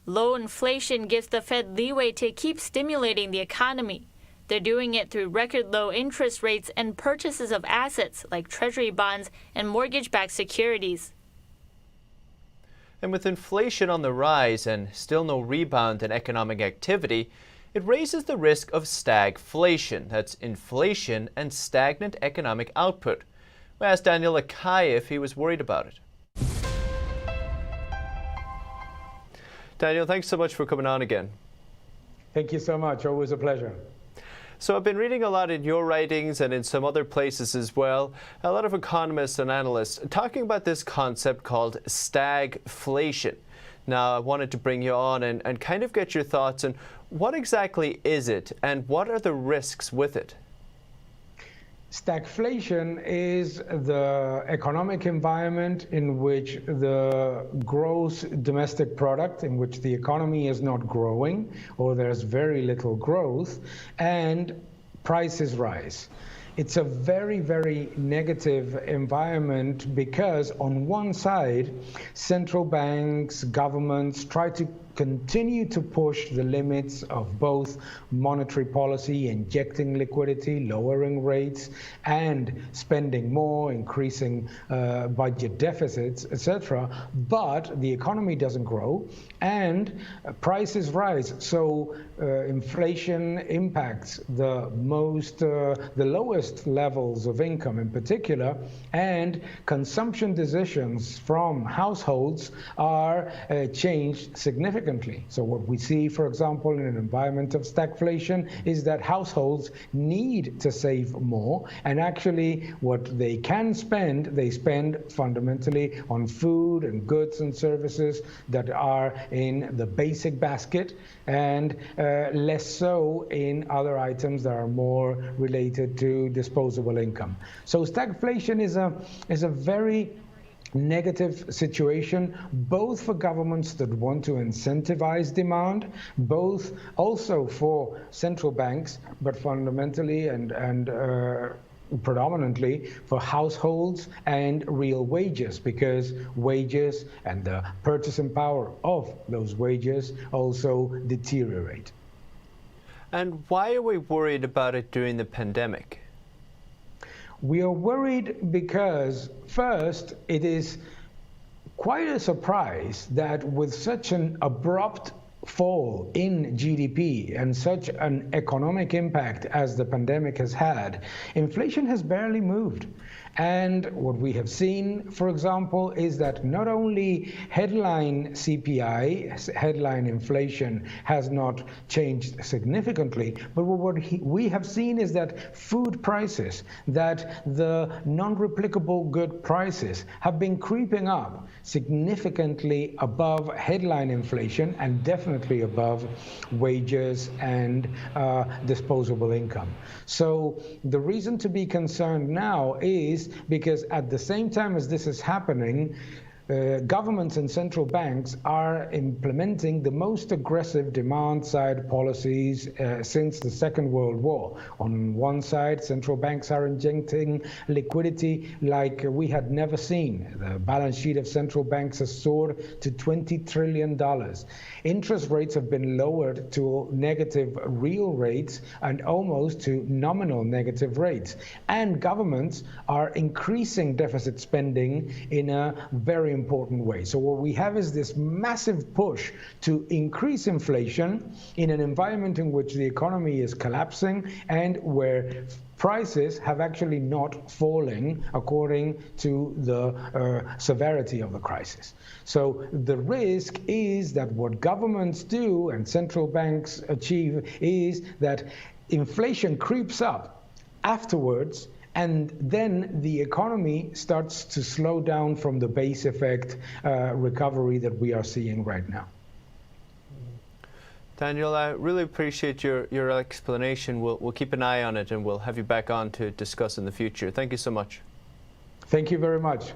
Low inflation gives the Fed leeway to keep stimulating the economy. They're doing it through record low interest rates and purchases of assets like treasury bonds and mortgage-backed securities. And with inflation on the rise and still no rebound in economic activity, it raises the risk of stagflation. That's inflation and stagnant economic output. We asked Daniel Lacalle if he was worried about it. Daniel, thanks so much for coming on again. Thank you so much. Always a pleasure. So I've been reading a lot in your writings and in some other places as well, a lot of economists and analysts talking about this concept called stagflation. Now, I wanted to bring you on and kind of get your thoughts on what exactly is it and what are the risks with it? Stagflation is the economic environment in which the gross domestic product, in which the economy is not growing or there's very little growth, and prices rise. It's a very, very negative environment because on one side, central banks, governments try to continue to push the limits of both monetary policy, injecting liquidity, lowering rates, and spending more, increasing budget deficits, etc. But the economy doesn't grow and prices rise. So inflation impacts the lowest levels of income in particular, and consumption decisions from households are changed significantly. So what we see, for example, in an environment of stagflation is that households need to save more, and actually what they can spend, they spend fundamentally on food and goods and services that are in the basic basket, and less so in other items that are more related to disposable income. So stagflation is a very negative situation, both for governments that want to incentivize demand, both also for central banks, but fundamentally and predominantly for households and real wages, because wages and the purchasing power of those wages also deteriorate. And why are we worried about it during the pandemic? We are worried because, first, it is quite a surprise that with such an abrupt fall in GDP and such an economic impact as the pandemic has had, inflation has barely moved. And what we have seen, for example, is that not only headline CPI, headline inflation, has not changed significantly, but what we have seen is that food prices, that the non-replicable good prices have been creeping up significantly above headline inflation and definitely above wages and disposable income. So the reason to be concerned now is because at the same time as this is happening, governments and central banks are implementing the most aggressive demand-side policies since the Second World War. On one side, central banks are injecting liquidity like we had never seen. The balance sheet of central banks has soared to $20 trillion. Interest rates have been lowered to negative real rates and almost to nominal negative rates. And governments are increasing deficit spending in a very important way. So what we have is this massive push to increase inflation in an environment in which the economy is collapsing and where prices have actually not fallen according to the severity of the crisis. So the risk is that what governments do and central banks achieve is that inflation creeps up afterwards, and then the economy starts to slow down from the base effect recovery that we are seeing right now. Daniel, I really appreciate your explanation. We'll keep an eye on it and we'll have you back on to discuss in the future. Thank you so much. Thank you very much.